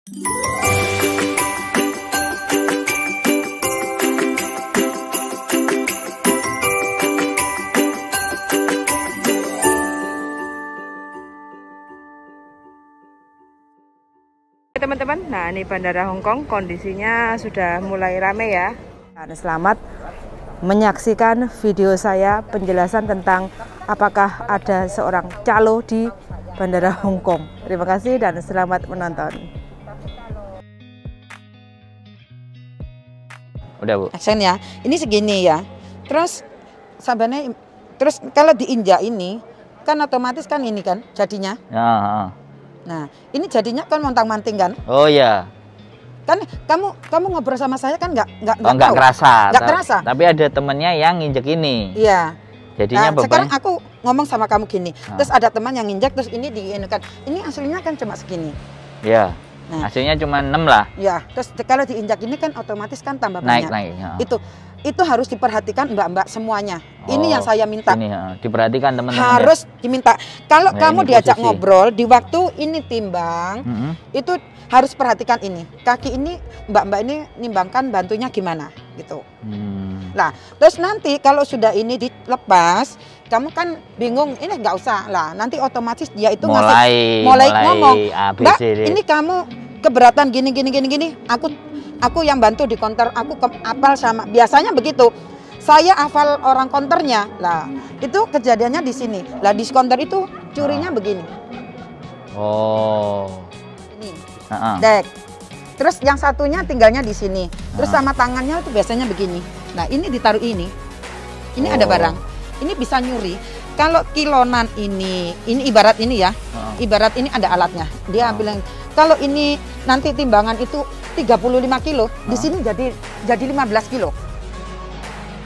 Teman-teman, nah ini Bandara Hong Kong kondisinya sudah mulai ramai ya. Dan selamat menyaksikan video saya penjelasan tentang apakah ada seorang calo di Bandara Hong Kong. Terima kasih dan selamat menonton. Udah Bu. Aksen ya, ini segini ya. Terus sabarnya, terus kalau diinjak ini kan otomatis kan ini kan jadinya. Ya. Nah, ini jadinya kan montang-manting kan? Oh ya. Kan kamu ngobrol sama saya kan nggak kerasa. Nggak kerasa. Tapi ada temennya yang nginjek ini. Iya. Jadinya beban. Sekarang aku ngomong sama kamu gini. Terus ada teman yang nginjek terus ini diinjekan. Ini aslinya kan cuma segini. Iya. Nah, hasilnya cuma 6 lah. Ya, terus kalau diinjak ini kan otomatis kan tambah banyak. Naik. Ya. Itu harus diperhatikan mbak-mbak semuanya. Ini yang saya minta. Ini diperhatikan teman-teman. Harus diminta. Kalau kamu diajak posisi. ngobrol di waktu ini timbang, itu harus perhatikan ini. Kaki ini mbak-mbak ini nimbangkan bantunya gimana gitu. Nah, terus nanti kalau sudah ini dilepas, kamu kan bingung, ini nggak usah lah. Nanti otomatis dia itu mulai ngomong, Mbak, ini kamu keberatan gini. Aku yang bantu di konter, aku apal sama. Biasanya begitu. Saya hafal orang konternya. Lah, itu kejadiannya di sini. Lah di konter itu curinya begini. Oh. Ini. Dek. Terus yang satunya tinggalnya di sini. Terus sama tangannya itu biasanya begini. Nah, ini ditaruh ini. Ini ada barang. Ini bisa nyuri. Kalau kilonan ini ibarat ini ya. Ibarat ini ada alatnya. Dia bilang kalau ini nanti timbangan itu 35 kilo, di sini jadi 15 kilo.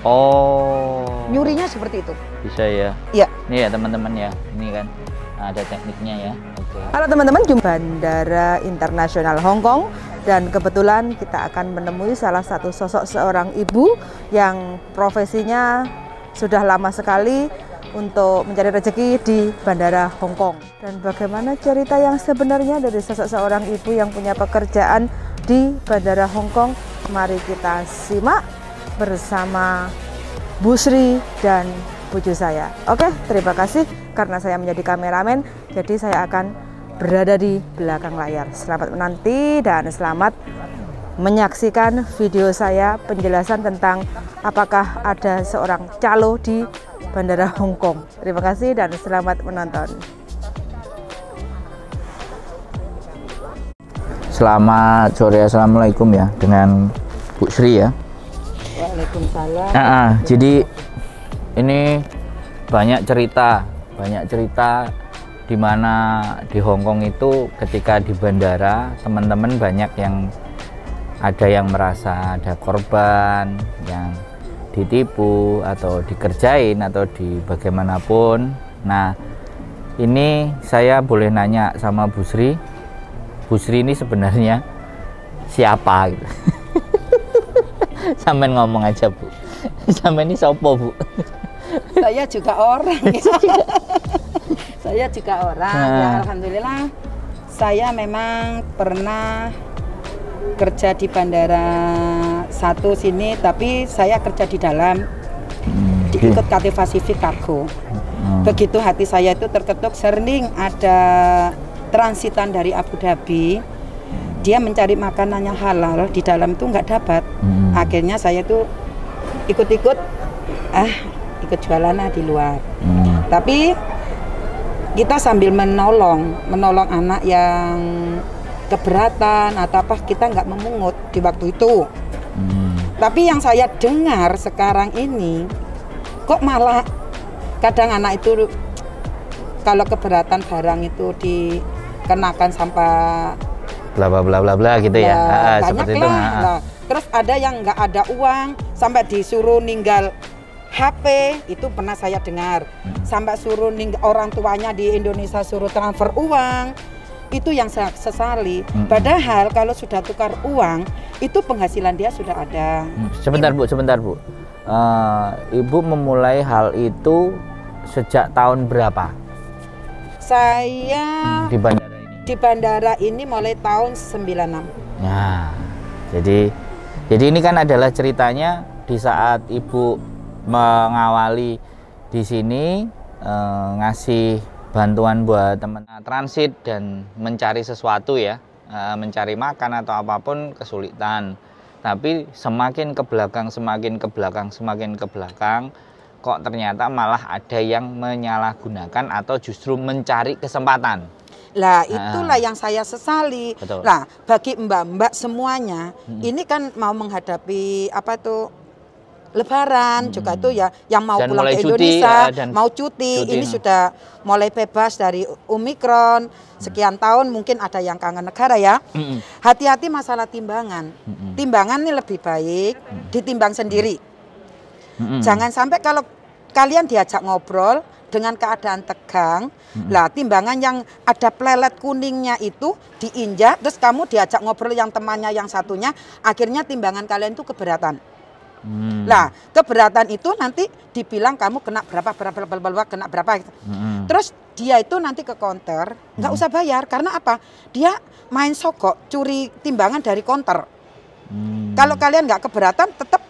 Oh. Nyurinya seperti itu. Bisa ya. Iya. Ini ya teman-teman ya. Ini kan ada tekniknya ya. Oke. Halo teman-teman, jumpa Bandara Internasional Hong Kong dan kebetulan kita akan menemui salah satu sosok seorang ibu yang profesinya sudah lama sekali untuk mencari rezeki di Bandara Hong Kong. Dan bagaimana cerita yang sebenarnya dari sosok seorang ibu yang punya pekerjaan di Bandara Hong Kong? Mari kita simak bersama Bu Sri dan buju saya. Oke, terima kasih karena saya menjadi kameramen, jadi saya akan berada di belakang layar. Selamat menanti dan selamat menyaksikan video saya penjelasan tentang apakah ada seorang calo di Bandara Hong Kong. Terima kasih dan selamat menonton. Selamat sore, assalamualaikum ya dengan Bu Sri ya. Waalaikumsalam. Jadi ini banyak cerita di mana di Hong Kong itu ketika di bandara teman-teman banyak yang ada yang merasa ada korban yang ditipu atau dikerjain atau di bagaimanapun. Nah, ini saya boleh nanya sama Bu Sri. Bu Sri ini sebenarnya siapa gitu? Sampai ngomong aja Bu. Sampai ini sopo Bu? Saya juga orang. Saya juga orang. Ya, alhamdulillah. Saya memang pernah kerja di bandara satu sini, tapi saya kerja di dalam diikut Cathay Pacific Cargo. Begitu hati saya itu terketuk, sering ada transitan dari Abu Dhabi, dia mencari makanannya halal di dalam itu nggak dapat. Akhirnya saya tuh ikut jualan di luar. Tapi kita sambil menolong anak yang keberatan atau apa, kita nggak memungut di waktu itu. Tapi yang saya dengar sekarang ini, kok malah kadang anak itu kalau keberatan barang itu dikenakan sampah bla bla bla bla bla gitu ya. Seperti itu. Nah, terus ada yang nggak ada uang sampai disuruh ninggal HP, itu pernah saya dengar. Sampai suruh orang tuanya di Indonesia suruh transfer uang. Itu yang saya sesali. Padahal kalau sudah tukar uang, itu penghasilan dia sudah ada. Sebentar Bu. Ibu memulai hal itu sejak tahun berapa? Saya di bandara ini. di bandara ini mulai tahun 96. Nah, jadi ini kan adalah ceritanya di saat Ibu mengawali di sini, ngasih bantuan buat teman transit dan mencari sesuatu ya, mencari makan atau apapun kesulitan. Tapi semakin ke belakang, kok ternyata malah ada yang menyalahgunakan atau justru mencari kesempatan. Lah itulah yang saya sesali. Betul. Lah bagi mbak-mbak semuanya, ini kan mau menghadapi apa tuh Lebaran juga itu ya, yang mau Dan pulang mulai ke cuti, Indonesia, dan mau cuti, ini sudah mulai bebas dari Omikron, sekian tahun mungkin ada yang kangen negara ya. Hati-hati masalah timbangan. Timbangan ini lebih baik ditimbang sendiri. Jangan sampai kalau kalian diajak ngobrol dengan keadaan tegang, lah timbangan yang ada plelet kuningnya itu diinjak, terus kamu diajak ngobrol yang temannya yang satunya, akhirnya timbangan kalian itu keberatan. Lah keberatan itu nanti dibilang kamu kena berapa kena berapa gitu. Terus dia itu nanti ke counter nggak usah bayar karena apa? Dia main sogok curi timbangan dari counter. Kalau kalian nggak keberatan tetap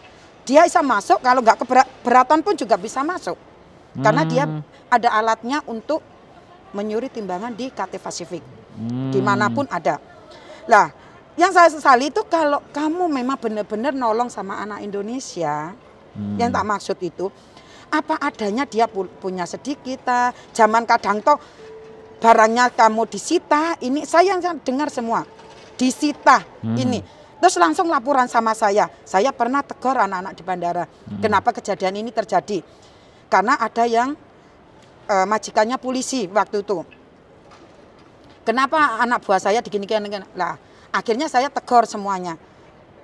dia bisa masuk, kalau nggak keberatan pun juga bisa masuk karena dia ada alatnya untuk menyuri timbangan di KT Pasifik dimanapun ada. Lah yang saya sesali itu kalau kamu memang benar-benar nolong sama anak Indonesia, yang tak maksud itu, apa adanya dia punya sedikit, zaman kadang toh barangnya kamu disita, ini saya yang dengar semua, disita ini. Terus langsung laporan sama saya pernah tegur anak-anak di bandara, kenapa kejadian ini terjadi? Karena ada yang majikannya polisi waktu itu. Kenapa anak buah saya digini-gini? Lah, akhirnya saya tegur semuanya.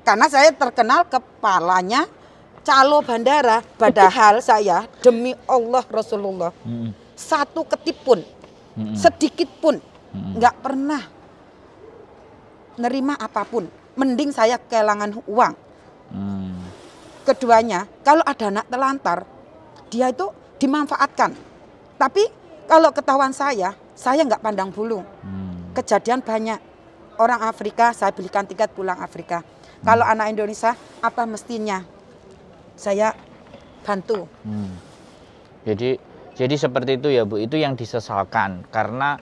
Karena saya terkenal kepalanya calo bandara. Padahal saya demi Allah Rasulullah satu ketip pun, sedikit pun nggak pernah nerima apapun. Mending saya kehilangan uang. Keduanya, kalau ada anak telantar, dia itu dimanfaatkan. Tapi kalau ketahuan saya nggak pandang bulu. Kejadian banyak. Orang Afrika, saya belikan tiket pulang Afrika. Kalau anak Indonesia, apa mestinya saya bantu. Jadi seperti itu ya Bu, itu yang disesalkan. Karena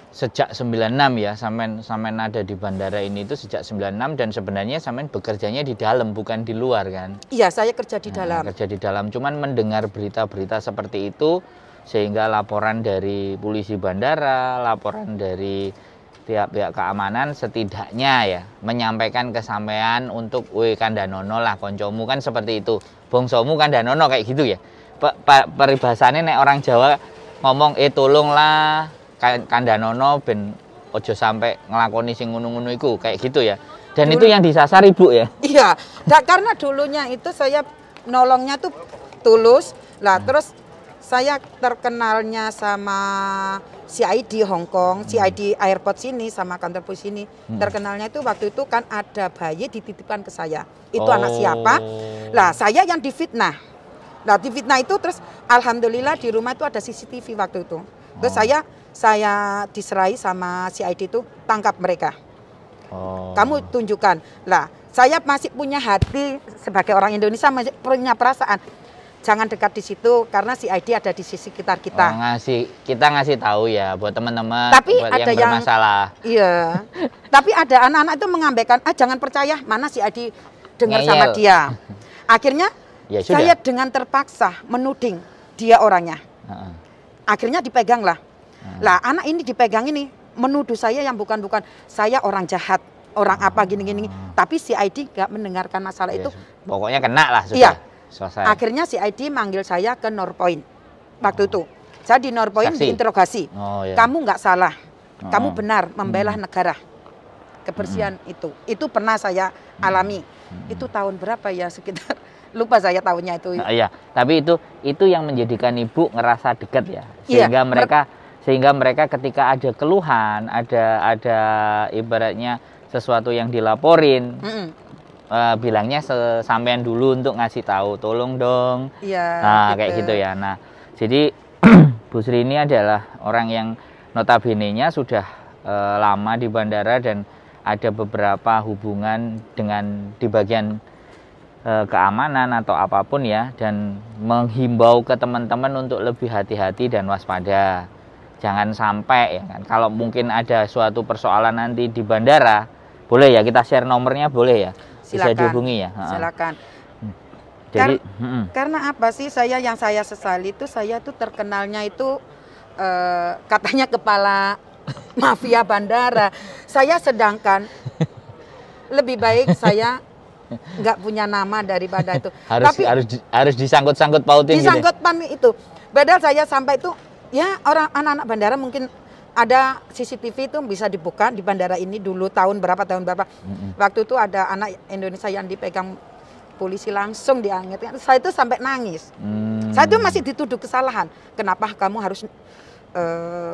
sejak 96 ya, sampean ada di bandara ini itu sejak 96, dan sebenarnya sampean bekerjanya di dalam, bukan di luar kan? Iya, saya kerja di dalam. Kerja di dalam, cuman mendengar berita-berita seperti itu, sehingga laporan dari polisi bandara, laporan dari pihak-pihak keamanan setidaknya ya menyampaikan ke sampean untuk weh kandhanono lah koncomu, kan seperti itu, bongsomu kandhanono kayak gitu ya. Peribahasane nek orang Jawa ngomong tolonglah kandhanono ben ojo sampai ngelakoni sing ngono-ngono iku, kayak gitu ya. Dan itu yang disasar Ibu ya. Iya, karena dulunya itu saya nolongnya tuh tulus lah. Terus saya terkenalnya sama CID Hong Kong, CID Airport sini sama kantor polisi sini. Terkenalnya itu waktu itu kan ada bayi dititipkan ke saya. Itu anak siapa? Lah saya yang difitnah. Nah difitnah itu terus alhamdulillah di rumah itu ada CCTV waktu itu. Terus saya diserai sama CID itu, tangkap mereka. Kamu tunjukkan. Lah saya masih punya hati sebagai orang Indonesia, masih punya perasaan. Jangan dekat di situ karena si ID ada di sisi sekitar kita. Kita ngasih tahu ya buat teman-teman, buat ada yang bermasalah. Iya. Tapi ada anak-anak itu mengabaikan, jangan percaya, mana si ID dengar sama dia. Akhirnya ya saya dengan terpaksa menuding dia orangnya. Akhirnya dipegang lah. Lah anak ini dipegang ini menuduh saya yang bukan-bukan. Saya orang jahat, orang apa gini-gini. Tapi si ID gak mendengarkan masalah itu. Pokoknya kena lah sudah. Iya. Selesai. Akhirnya si ID manggil saya ke Norpoint waktu itu. Saya di Norpoint diinterogasi. Kamu nggak salah, kamu benar membela negara. Kebersihan itu pernah saya alami. Itu tahun berapa ya, sekitar lupa saya tahunnya itu. Iya, tapi itu yang menjadikan Ibu ngerasa dekat ya, sehingga mereka ketika ada keluhan, ada ibaratnya sesuatu yang dilaporin. Bilangnya sampean dulu untuk ngasih tahu, tolong dong. Iya. Nah, kayak gitu ya. Nah, jadi Bu Sri ini adalah orang yang notabene-nya sudah lama di bandara dan ada beberapa hubungan dengan di bagian keamanan atau apapun ya, dan menghimbau ke teman-teman untuk lebih hati-hati dan waspada. Jangan sampai ya kan, kalau mungkin ada suatu persoalan nanti di bandara, boleh ya kita share nomornya, boleh ya? Bisa dihubungi ya. Silakan. Jadi karena apa sih, saya sesali itu, saya tuh terkenalnya itu katanya kepala mafia bandara. Saya sedangkan lebih baik saya nggak punya nama daripada itu. harus disangkut-sangkut pautin. Disangkut gitu. Itu. Padahal saya sampai itu ya, orang anak-anak bandara mungkin ada CCTV itu bisa dibuka di bandara ini dulu tahun berapa. Waktu itu ada anak Indonesia yang dipegang polisi langsung diangkat. Saya itu sampai nangis. Saya itu masih dituduh kesalahan. Kenapa kamu harus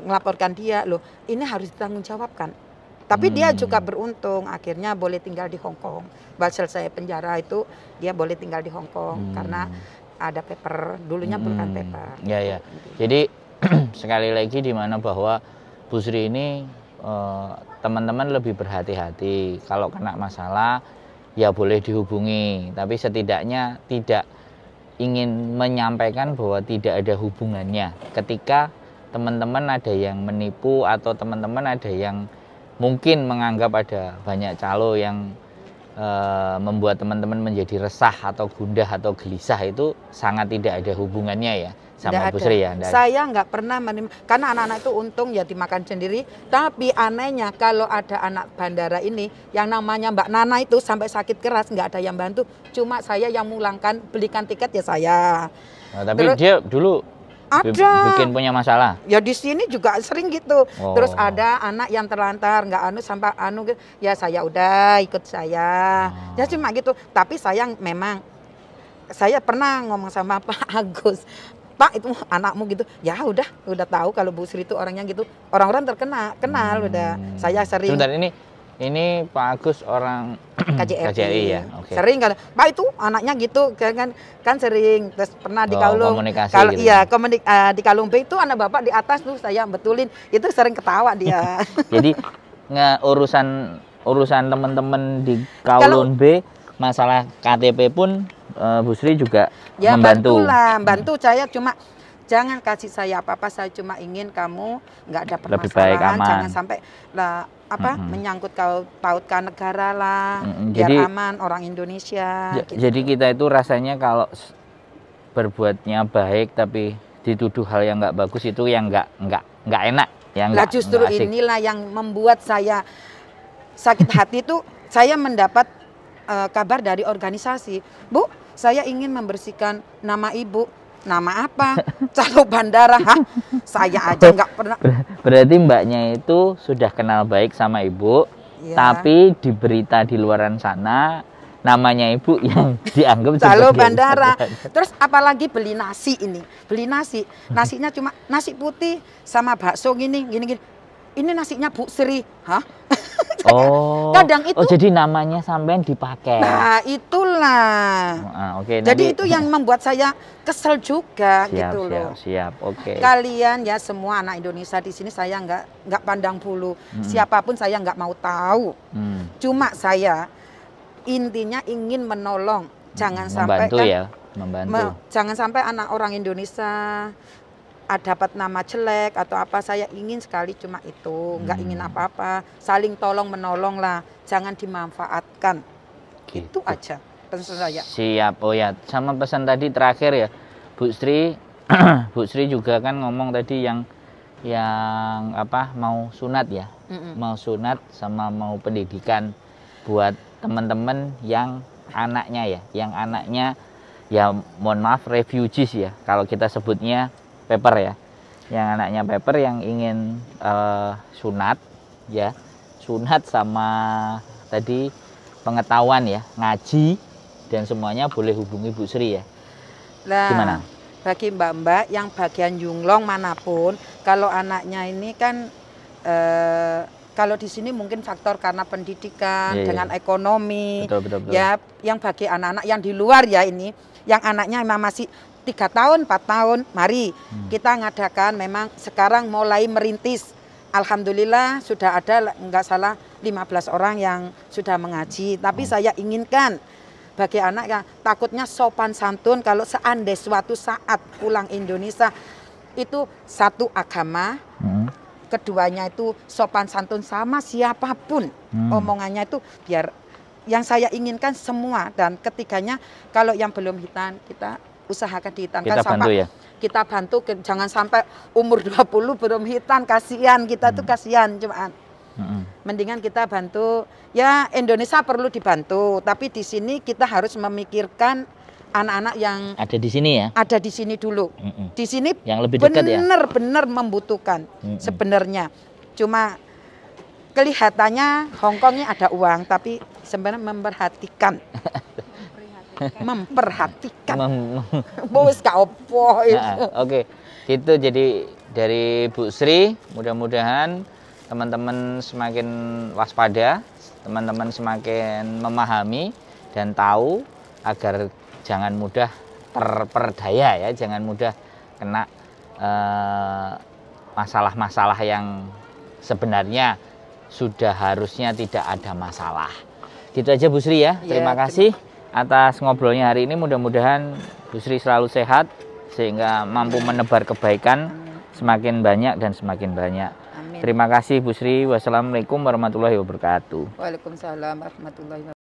ngelaporkan dia? Loh, ini harus ditanggungjawabkan. Tapi dia juga beruntung, akhirnya boleh tinggal di Hong Kong. Selesai penjara itu dia boleh tinggal di Hong Kong karena ada paper, dulunya bukan paper. Ya. Jadi sekali lagi di mana bahwa Bu Sri ini teman-teman lebih berhati-hati. Kalau kena masalah ya boleh dihubungi, tapi setidaknya tidak ingin menyampaikan bahwa tidak ada hubungannya. Ketika teman-teman ada yang menipu atau teman-teman ada yang mungkin menganggap ada banyak calo yang membuat teman-teman menjadi resah atau gundah atau gelisah, itu sangat tidak ada hubungannya ya sama Bu Sri ya. Saya nggak pernah karena anak-anak itu untung ya dimakan sendiri. Tapi anehnya kalau ada anak bandara ini yang namanya Mbak Nana itu sampai sakit keras, nggak ada yang bantu. Cuma saya yang mulangkan, belikan tiket ya saya. Nah, tapi dia dulu bikin punya masalah. Ya di sini juga sering gitu. Terus ada anak yang terlantar, nggak sampai gitu. Ya saya udah ikut saya. Ya cuma gitu. Tapi memang saya pernah ngomong sama Pak Agus, Pak itu anakmu gitu. Ya udah tahu kalau Bu Sri itu orangnya gitu. Orang-orang kenal udah. Saya sering. Sebentar, ini Pak Agus orang KJRI ya. Okay. Sering kan, Pak itu anaknya gitu kan sering. Terus pernah di Kalung. Komunikasi kalau gitu. Iya, di Kalung B itu anak bapak di atas tuh saya betulin. Itu sering ketawa dia. Jadi urusan teman-teman di Kowloon B, masalah KTP pun Bu Sri juga ya, membantu. Bantu saya, cuma jangan kasih saya apa-apa, saya cuma ingin kamu nggak ada permasalahan. Lebih baik, aman. Jangan sampai menyangkut pautkan negara lah, biar jadi, aman orang Indonesia. Gitu. Jadi kita itu rasanya kalau berbuatnya baik tapi dituduh hal yang nggak bagus, itu yang nggak enak, yang lah justru inilah yang membuat saya sakit hati tuh. Saya mendapat kabar dari organisasi, Bu, saya ingin membersihkan nama Ibu. Nama apa? Calo bandara. Saya aja nggak pernah. Berarti mbaknya itu sudah kenal baik sama ibu, ya. Tapi di berita di luaran sana namanya ibu yang dianggap calo bandara. Terus apalagi beli nasi ini, nasinya cuma nasi putih sama bakso gini. Ini nasinya Bu Sri, kadang itu. Jadi namanya sampean dipakai. Nah itulah. Okay, jadi itu yang membuat saya kesel juga gitu loh. Siap. Oke. Kalian ya semua anak Indonesia di sini saya nggak pandang bulu. Siapapun saya nggak mau tahu. Cuma saya intinya ingin menolong. Jangan sampai membantu. Jangan sampai anak orang Indonesia dapat nama jelek atau apa. Saya ingin sekali cuma itu, nggak ingin apa-apa, saling tolong menolong lah, jangan dimanfaatkan gitu. Itu aja pesan saya. Siap. Oh ya, sama pesan tadi terakhir ya Bu Sri. Bu Sri juga kan ngomong tadi yang mau sunat ya, mau sunat sama mau pendidikan buat teman-teman yang anaknya ya mohon maaf refugees ya kalau kita sebutnya paper ya, yang anaknya paper yang ingin sunat sama tadi pengetahuan ya, ngaji dan semuanya boleh hubungi Bu Sri ya. Nah, gimana? Bagi mbak-mbak yang bagian Yunglong manapun, kalau anaknya ini kan kalau di sini mungkin faktor karena pendidikan dengan ekonomi. Betul. Ya, yang bagi anak-anak yang di luar ya ini, yang anaknya memang masih 3 tahun, 4 tahun, mari kita ngadakan memang sekarang mulai merintis alhamdulillah sudah ada nggak salah 15 orang yang sudah mengaji. Tapi saya inginkan bagi anak yang takutnya sopan santun kalau seandainya suatu saat pulang Indonesia itu satu agama, keduanya itu sopan santun sama siapapun omongannya itu biar yang saya inginkan semua, dan ketiganya kalau yang belum hitan kita usahakan dihitankan Kita bantu ya. Kita bantu jangan sampai umur 20 belum hitan, kasihan kita tuh kasihan cuman. Mendingan kita bantu ya, Indonesia perlu dibantu, tapi di sini kita harus memikirkan anak-anak yang Ada di sini ya. ada di sini dulu. Di sini Yang lebih dekat ya. benar-benar membutuhkan sebenarnya. Cuma kelihatannya Hongkong ini ada uang, tapi sebenarnya memperhatikan. Memperhatikan. Bos gak opo. Oke, itu jadi dari Bu Sri. Mudah-mudahan teman-teman semakin waspada, teman-teman semakin memahami dan tahu agar jangan mudah terperdaya ya, jangan mudah kena masalah-masalah yang sebenarnya sudah harusnya tidak ada masalah. Gitu aja Bu Sri ya. Terima kasih atas ngobrolnya hari ini. Mudah-mudahan Bu Sri selalu sehat sehingga mampu menebar kebaikan semakin banyak dan semakin banyak. Amin. Terima kasih Bu Sri. Wassalamualaikum warahmatullahi wabarakatuh. Waalaikumsalam warahmatullahi wabarakatuh.